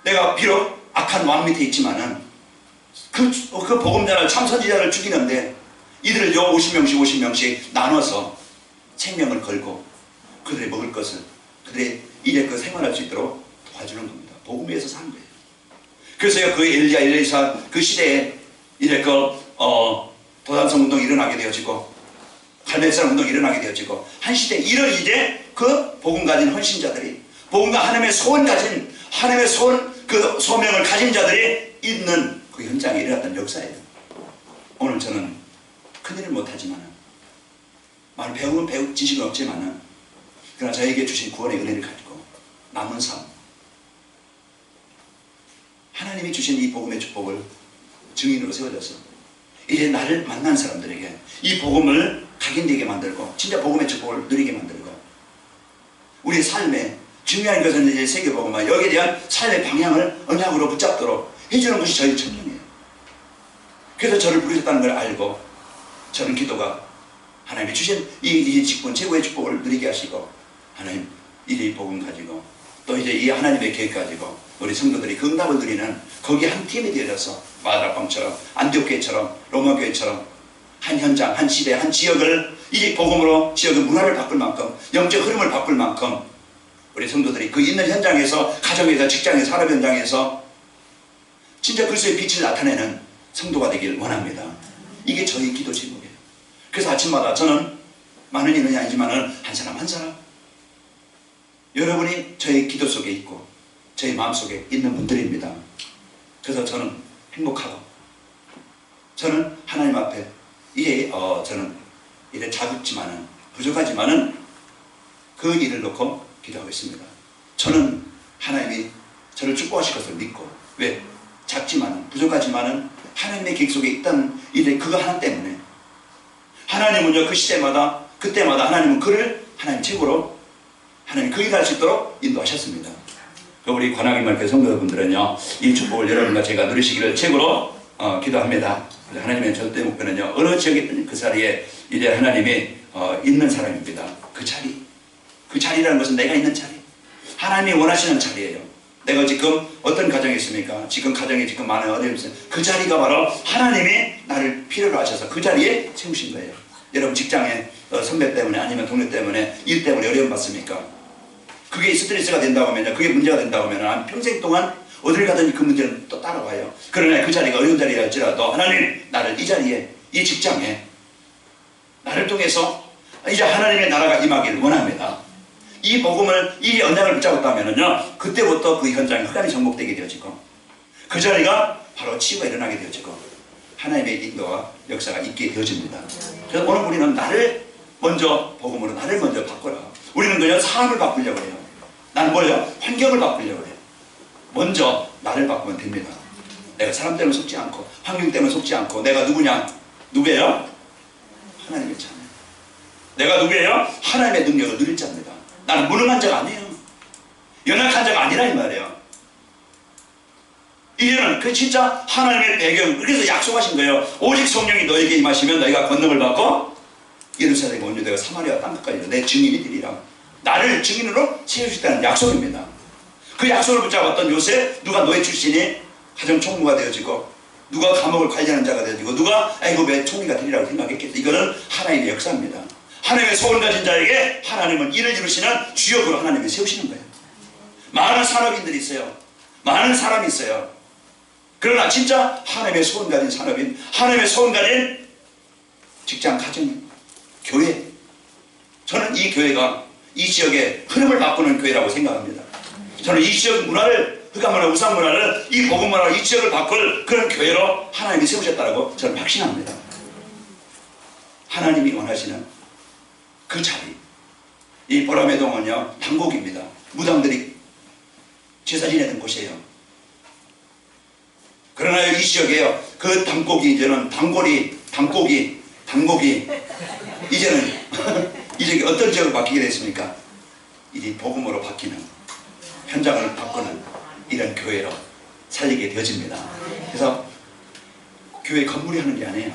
내가 비록 악한 왕 밑에 있지만은 그 복음자를, 참 선지자를 죽이는데 이들을 50명씩 나눠서 생명을 걸고 그들의 먹을 것을, 그들의 이제 그 생활할 수 있도록 도와주는 겁니다. 복음 위해서 사는 거예요. 그래서요, 그 엘리사 그 시대에 이제 도단성 운동이 일어나게 되어지고, 갈멜산 운동이 일어나게 되어지고, 한 시대에 이런 이제 그 복음 가진 헌신자들이, 복음과 하나님의 소원 가진, 하나님의 그 소명을 가진 자들이 있는 그 현장에 일어났던 역사예요. 오늘 저는 큰일을 못하지만은, 많은 배운 지식은 없지만은, 그러나 저에게 주신 구원의 은혜를 가지고 남은 삶, 하나님이 주신 이 복음의 축복을 증인으로 세워져서 이제 나를 만난 사람들에게 이 복음을 각인되게 만들고, 진짜 복음의 축복을 누리게 만들고, 우리 삶에 중요한 것은 이제 세계복음화, 여기에 대한 삶의 방향을 언약으로 붙잡도록 해주는 것이 저희 천명이에요. 그래서 저를 부르셨다는 걸 알고, 저는 기도가 하나님이 주신 이 직분, 최고의 축복을 누리게 하시고, 하나님 이제 이 복음 가지고, 또 이제 이 하나님의 계획 가지고 우리 성도들이 그 응답을 누리는 거기 한 팀이 되어서 마다방처럼, 안디옥교회처럼, 로마교회처럼 한 현장, 한 시대, 한 지역을 이 복음으로 지역의 문화를 바꿀 만큼, 영적 흐름을 바꿀 만큼 우리 성도들이 그 있는 현장에서, 가정에서, 직장에서, 산업 현장에서 진짜 그리스도의 빛을 나타내는 성도가 되길 원합니다. 이게 저희 기도 제목이에요. 그래서 아침마다 저는 많은 인원이 아니지만 한 사람 한 사람, 여러분이 저의 기도 속에 있고 저희 마음속에 있는 분들입니다. 그래서 저는 행복하고, 저는 하나님 앞에 이게 저는 이래 작지만은, 부족하지만은 그 일을 놓고 기도하고 있습니다. 저는 하나님이 저를 축복하실 것을 믿고, 왜? 작지만은 부족하지만은 하나님의 계획 속에 있던 이들 그거 하나 때문에 하나님은요 그 시대마다 그때마다 하나님은 그를 하나님 최고로 하나님 그 일을 할 수 있도록 인도하셨습니다. 우리 관악인말 그 성도분들은요 이 축복을 여러분과 제가 누리시기를 최고로 기도합니다. 하나님의 절대 목표는요 어느 지역에 있든 그 자리에 이제 하나님이 있는 사람입니다. 그 자리라는 것은 내가 있는 자리, 하나님이 원하시는 자리예요. 내가 지금 어떤 가정에 있습니까? 지금 가정에 지금 많은 어려움이 있어요. 그 자리가 바로 하나님이 나를 필요로 하셔서 그 자리에 세우신 거예요. 여러분 직장에 선배 때문에 아니면 동료 때문에 일 때문에 어려움 받습니까? 그게 스트레스가 된다고 하면요, 그게 문제가 된다고 하면 평생 동안 어딜 가든지 그 문제는 또 따라와요. 그러나 그 자리가 어려운 자리라 할지라도 하나님 나를 이 자리에 이 직장에 나를 통해서 이제 하나님의 나라가 임하기를 원합니다. 이 복음을 이 언약을 붙잡았다면요 그때부터 그 현장이 흑암이 정복되게 되어지고 그 자리가 바로 치유가 일어나게 되어지고 하나님의 인도와 역사가 있게 되어집니다. 그래서 오늘 우리는 나를 먼저 복음으로 나를 먼저 바꾸라. 우리는 그냥 삶을 바꾸려고 해요. 나는 뭐예요? 환경을 바꾸려고 해요. 먼저 나를 바꾸면 됩니다. 내가 사람 때문에 속지 않고 환경 때문에 속지 않고 내가 누구냐? 누구예요? 하나님의 자녀. 내가 누구예요? 하나님의 능력을 누릴 자입니다. 나는 무능한 자가 아니에요. 연약한 자가 아니라 이 말이에요. 이제는 그 진짜 하나님의 배경, 그래서 약속하신 거예요. 오직 성령이 너에게 임하시면 너희가 권능을 받고 예루살렘 온 유대와 사마리아 땅끝까지 내 증인이 되리라. 나를 증인으로 세우시다는 약속입니다. 그 약속을 붙잡았던 요셉, 누가 노예 출신이 가정 총무가 되어지고 누가 감옥을 관리하는 자가 되어지고 누가 애굽의 총리가 되리라고 생각했겠죠. 이거는 하나님의 역사입니다. 하나님의 소원 가진 자에게 하나님은 일을 이루시는 주역으로 하나님이 세우시는 거예요. 많은 산업인들이 있어요. 많은 사람이 있어요. 그러나 진짜 하나님의 소원 가진 산업인, 하나님의 소원 가진 직장, 가정, 교회, 저는 이 교회가 이 지역의 흐름을 바꾸는 교회라고 생각합니다. 저는 이 지역 문화를, 흑암문화, 우상문화를, 이 복음문화, 이 지역을 바꿀 그런 교회로 하나님이 세우셨다고 저는 확신합니다. 하나님이 원하시는 그 자리, 이 보람의 동은요 당곡입니다. 무당들이 제사 지내던 곳이에요. 그러나 이 지역에요 그 당곡이 이제는 당곡이 이제는 이제 어떤 지역으로 바뀌게 됐습니까? 이제 복음으로 바뀌는, 현장을 바꾸는 이런 교회로 살리게 되어집니다. 그래서 교회 건물이 하는 게 아니에요.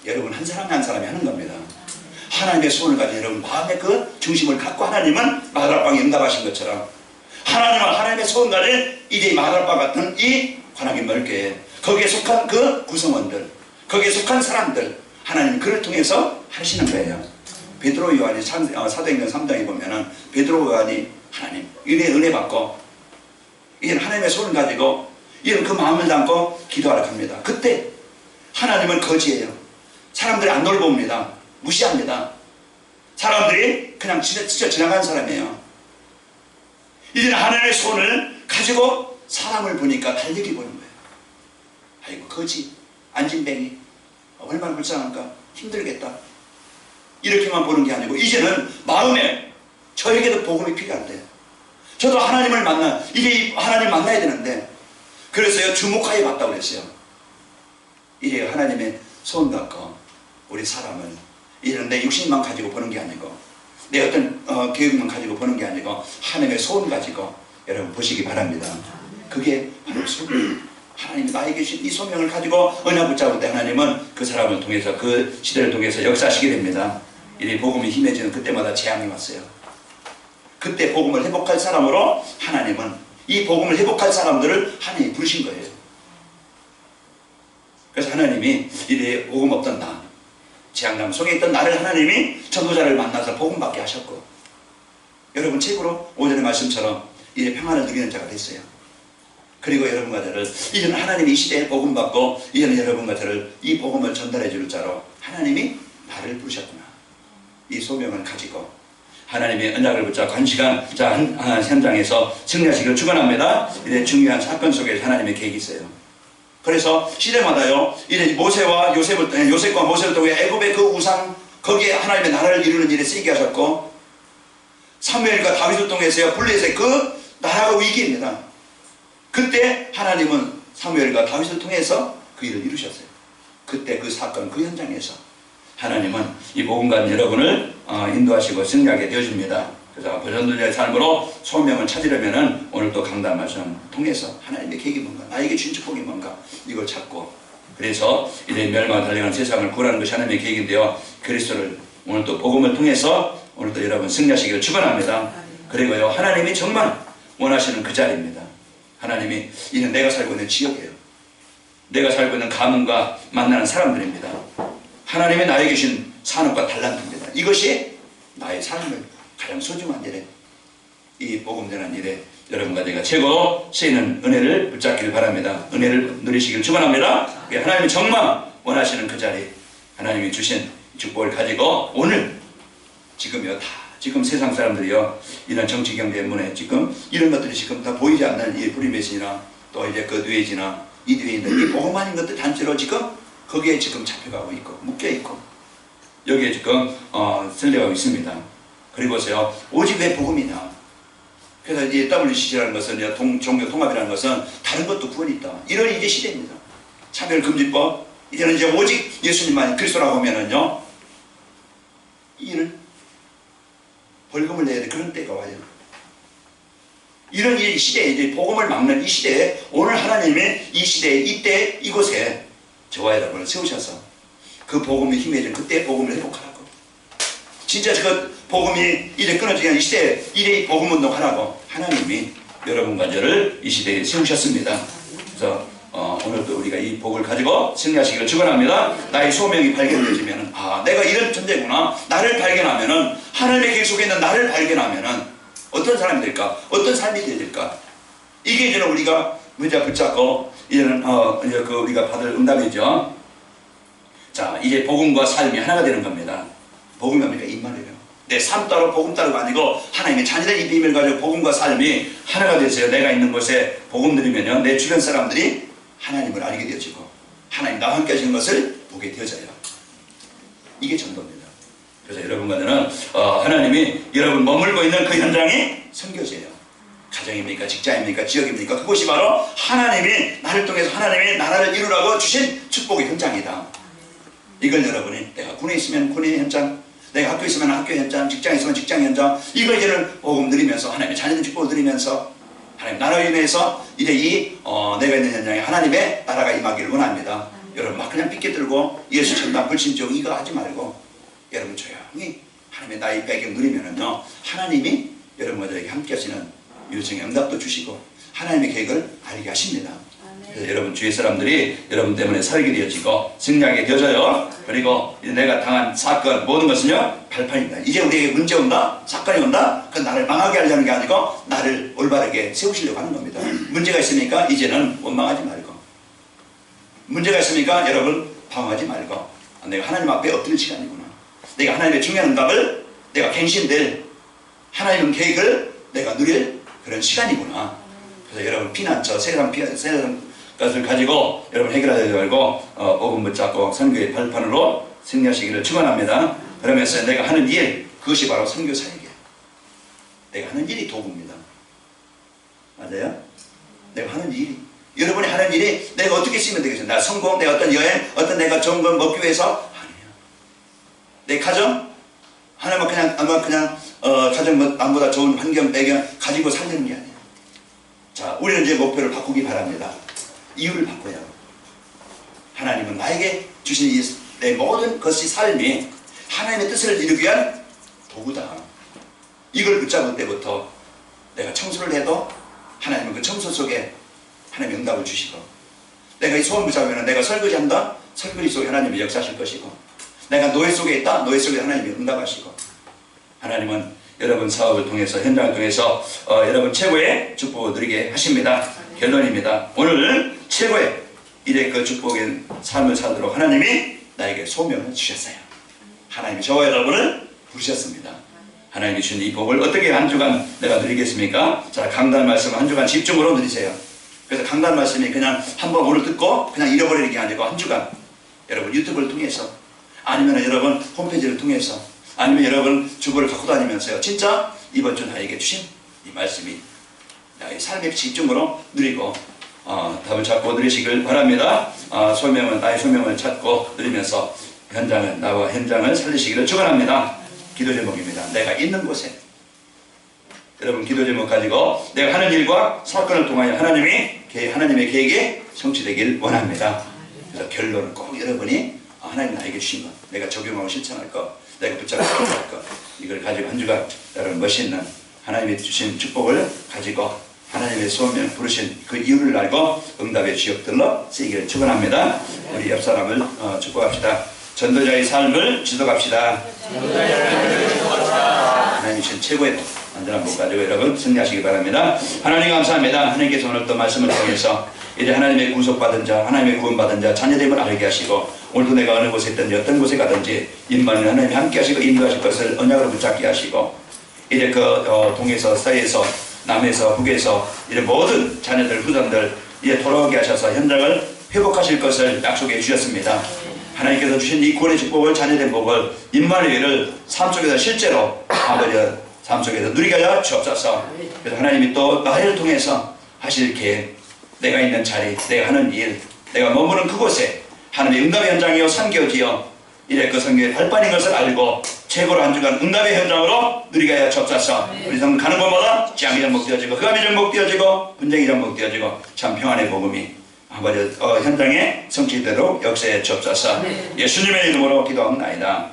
여러분 한 사람이 한 사람이 하는 겁니다. 하나님의 소원을 가진 여러분 마음의 그 중심을 갖고 하나님은 마가라방에 응답하신 것처럼 하나님은 하나님의 소원 가진 이제 마가라방 같은 이 관악인 멀교회, 거기에 속한 그 구성원들, 거기에 속한 사람들, 하나님 그를 통해서 하시는 거예요. 베드로 요한이 사도행전 3장에 보면은 베드로 요한이 하나님 은혜 받고 이제는 하나님의 손을 가지고 이제는 그 마음을 담고 기도하러 갑니다. 그때 하나님은 거지예요. 사람들이 안 돌봅니다. 무시합니다. 사람들이 그냥 스쳐 지나가는 사람이에요. 이제는 하나님의 손을 가지고 사람을 보니까 달력이 보는 거예요. 아이고 거지, 안진뱅이, 얼마나 불쌍한가, 힘들겠다, 이렇게만 보는 게 아니고 이제는 마음에 저에게도 복음이 필요한데 저도 하나님을 이제 하나님 만나야 되는데 그래서요 주목하여 봤다고 그랬어요. 이제 하나님의 손 갖고 우리 사람을 이제는 내 육신만 가지고 보는 게 아니고 내 어떤 계획만 가지고 보는 게 아니고 하나님의 손 가지고 여러분 보시기 바랍니다. 그게 바로 소명이에요. 하나님이 나에게 주신 이 소명을 가지고 언약 붙잡을 때 하나님은 그 사람을 통해서 그 시대를 통해서 역사하시게 됩니다. 이 복음이 힘해지는 그때마다 재앙이 왔어요. 그때 복음을 회복할 사람으로 하나님은 이 복음을 회복할 사람들을 하나님이 부르신 거예요. 그래서 하나님이 이래 복음 없던 나, 재앙감 속에 있던 나를 하나님이 전도자를 만나서 복음 받게 하셨고 여러분 책으로 오전의 말씀처럼 이제 평안을 누리는 자가 됐어요. 그리고 여러분과 저를 이제는 하나님이 이 시대에 복음 받고 이제는 여러분과 저를 이 복음을 전달해 줄 자로 하나님이 나를 부르셨구나. 이 소명을 가지고 하나님의 언약을 붙잡고 한 시간 현장에서 승리하시기를 축원합니다. 이제 중요한 사건 속에 하나님의 계획이 있어요. 그래서 시대마다요 이제 요셉과 모세를 통해 애굽의 그 우상 거기에 하나님의 나라를 이루는 일에 쓰이게 하셨고 사무엘과 다윗을 통해서요 블레셋의 그 나라가 위기입니다. 그때 하나님은 사무엘과 다윗을 통해서 그 일을 이루셨어요. 그때 그 사건 그 현장에서 하나님은 이 복음관 여러분을 인도하시고 승리하게 되어줍니다. 그래서 버전들의 삶으로 소명을 찾으려면은 오늘 또 강단 말씀 통해서 하나님의 계획이 뭔가, 나에게 주신 축복이 뭔가 이걸 찾고, 그래서 이제 멸망을 달려가는 세상을 구원하는 것이 하나님의 계획인데요. 그리스도를 오늘 또 복음을 통해서 오늘 또 여러분 승리하시기를 축원합니다. 그리고요, 하나님이 정말 원하시는 그 자리입니다. 하나님이 이는 내가 살고 있는 지역이에요. 내가 살고 있는 가문과 만나는 사람들입니다. 하나님이 나에게 주신 산업과 달란트입니다. 이것이 나의 삶을 가장 소중한 일에, 이 복음 전하는 일에 여러분과 제가 최고로 쓰이는 은혜를 붙잡기를 바랍니다. 은혜를 누리시길 축원합니다. 하나님이 정말 원하시는 그 자리, 하나님이 주신 축복을 가지고 오늘 지금요, 지금 세상 사람들이요, 이런 정치 경제 때문에 지금 이런 것들이 지금 다 보이지 않는 이 프리메이슨이나 또 이제 그 뉴에이지나 이 뒤에 있는 이 복음 아닌 것들 단체로 지금 거기에 지금 잡혀가고 있고 묶여 있고 여기에 지금 설레가고 있습니다. 그리고서요, 오직 왜 복음이냐? 그래서 이 WCC라는 것은 종교 통합이라는 것은 다른 것도 구원이 있다. 이런 이제 시대입니다. 차별금지법, 이제는 이제 오직 예수님만이 그리스도라고 하면은요, 이를 벌금을 내야 돼. 그런 때가 와요. 이런 이 시대에, 이제 복음을 막는 이 시대에 오늘 하나님의 이 시대에, 이때, 이곳에 저와 여러분을 세우셔서 그 복음이 힘해진 그때 복음을 회복하라고. 진짜 그 복음이 이제 끊어지는 이 시대에 이래 복음 운동하라고 하나님이 여러분과 저를 이 시대에 세우셨습니다. 그래서 오늘 또 우리가 이 복을 가지고 승리하시기를 축원합니다. 나의 소명이 발견되지면은, 내가 이런 존재구나. 나를 발견하면은, 하나님의 계획 속에 있는 나를 발견하면은 어떤 사람이 될까? 어떤 삶이 될까? 이게 이제는 우리가 문제 붙잡고 이제는 이제 그 우리가 받을 응답이죠. 자, 이제 복음과 삶이 하나가 되는 겁니다. 복음이 뭡니까? 이 말이에요. 내 삶 따로 복음 따로가 아니고 하나님의 자녀된 이 비밀을 가지고 복음과 삶이 하나가 되세요. 내가 있는 곳에 복음 들으면요, 내 주변 사람들이 하나님을 알게 되어지고 하나님 나와 함께 하시는 것을 보게 되어져요. 이게 전도입니다. 그래서 여러분과 저는 하나님이 여러분 머물고 있는 그 현장이 선교제예요. 가정입니까? 직장입니까? 지역입니까? 그곳이 바로 하나님이 나를 통해서 하나님의 나라를 이루라고 주신 축복의 현장이다. 이걸 여러분이, 내가 군에 있으면 군의 현장, 내가 학교에 있으면 학교의 현장, 직장에 있으면 직장 현장, 이걸 이제는 복음 드리면서 하나님의 자녀된 축복을 드리면서 하나님 나라로 인해서 이제 이 내가 있는 현장에 하나님의 나라가 임하기를 원합니다. 여러분 막 그냥 삐끼 들고 예수 천당 불신종 이거 하지 말고 여러분 조용히 하나님의 나의 배경 누리면은요, 하나님이 여러분들에게 함께 하시는 요청의 응답도 주시고 하나님의 계획을 알게 하십니다. 그래서 여러분 주위 사람들이 여러분 때문에 살게 되어지고 승리하게 되어져요. 그리고 이제 내가 당한 사건 모든 것은요, 발판입니다. 이제 우리에게 문제 온다, 사건이 온다, 그건 나를 망하게 하려는 게 아니고 나를 올바르게 세우시려고 하는 겁니다. 문제가 있으니까 이제는 원망하지 말고, 문제가 있으니까 여러분 방황하지 말고, 내가 하나님 앞에 엎드릴 시간이구나, 내가 하나님의 중요한 응답을 내가 갱신될 하나님의 계획을 내가 누릴 그런 시간이구나. 그래서 여러분 피난처, 세상 것을 가지고 여러분 해결하지 말고 복음 붙잡고 선교의 발판으로 승리하시기를 축원합니다. 그러면서 내가 하는 일, 그것이 바로 선교 사역이에요. 내가 하는 일이 도구입니다. 맞아요? 내가 하는 일이, 여러분이 하는 일이 내가 어떻게 쓰면 되겠어요? 나 성공, 내가 어떤 여행, 어떤 내가 좋은 걸 먹기 위해서 아니에요. 내 가정 하나만 그냥 아마 그냥 가정 남보다 좋은 환경 배경 가지고 살려는 게 아니에요. 자, 우리는 이제 목표를 바꾸기 바랍니다. 이유를 바꿔야 해요. 하나님은 나에게 주신 이 내 모든 것이 삶이 하나님의 뜻을 이루기 위한 도구다. 이걸 붙잡을 때부터 내가 청소를 해도 하나님은 그 청소 속에 하나님의 응답을 주시고, 내가 이 소원 붙잡으면 내가 설거지한다, 설거지 속에 하나님이 역사하실 것이고, 내가 노예 속에 있다, 노예 속에 하나님이 응답하시고, 하나님은 여러분 사업을 통해서, 현장을 통해서 여러분 최고의 축복을 누리게 하십니다. 결론입니다. 오늘 최고의 이래 그 축복의 삶을 살도록 하나님이 나에게 소명을 주셨어요. 하나님이 저와 여러분을 부르셨습니다. 하나님이 주신 이 복을 어떻게 한 주간 내가 누리겠습니까? 자, 강단 말씀 한 주간 집중으로 누리세요. 그래서 강단 말씀이 그냥 한번 오늘 듣고 그냥 잃어버리는 게 아니고 한 주간 여러분 유튜브를 통해서, 아니면 여러분 홈페이지를 통해서, 아니면 여러분 주보를 갖고 다니면서요, 진짜 이번 주 나에게 주신 이 말씀이 나의 삶의 집중으로 누리고 답을 찾고 누리시길 바랍니다. 나의 소명을 찾고 누리면서 나와 현장을 살리시기를 축원합니다. 기도 제목입니다. 내가 있는 곳에. 여러분 기도 제목 가지고 내가 하는 일과 사건을 통하여 하나님의 계획이 성취되길 원합니다. 그래서 결론은 꼭 여러분이 하나님 나에게 주신 것, 내가 적용하고 실천할 것, 내가 붙잡고 할 것, 이걸 가지고 한 주간 여러분 멋있는 하나님이 주신 축복을 가지고 하나님의 소명 부르신 그 이유를 알고 응답의 주역들로 쓰이기를 축원합니다. 우리 옆 사람을 축복합시다. 전도자의 삶을 지도갑시다. 하나님 주신 최고의 안전한 복 가지고 여러분 승리하시기 바랍니다. 하나님 감사합니다. 하나님께서 오늘 또 말씀을 통해서 이제 하나님의 구속받은 자, 하나님의 구원받은 자, 자녀됨을 알게 하시고 오늘도 내가 어느 곳에 있든지 어떤 곳에 가든지 임마누엘 하나님이 함께 하시고 인도하실 것을 언약으로 붙잡게 하시고 이제 동에서 서에서 남에서 북에서 이제 모든 자녀들 후손들 이제 돌아오게 하셔서 현장을 회복하실 것을 약속해 주셨습니다. 하나님께서 주신 이 구원의 축복을 자녀된 복을 임마누엘을 삶 속에서 실제로 아버지 삶 속에서 누리게 하여 주옵소서. 그래서 하나님이 또 나를 통해서 하실 계획, 내가 있는 자리, 내가 하는 일, 내가 머무는 그곳에 하나님의 응답의 현장이요 산교지요 이래 그 성경의 발판인 것을 알고 최고로 한 주간 응답의 현장으로 누리게 하여 주옵소서. 우리 성 가는 곳마다 재앙이 전복되어지고 흑암이 전복되어지고 분쟁이 전복되어지고 참 평안의 복음이 아버지 현장에 성취되도록 역사해 주옵소서. 예수님의 이름으로 기도합니다.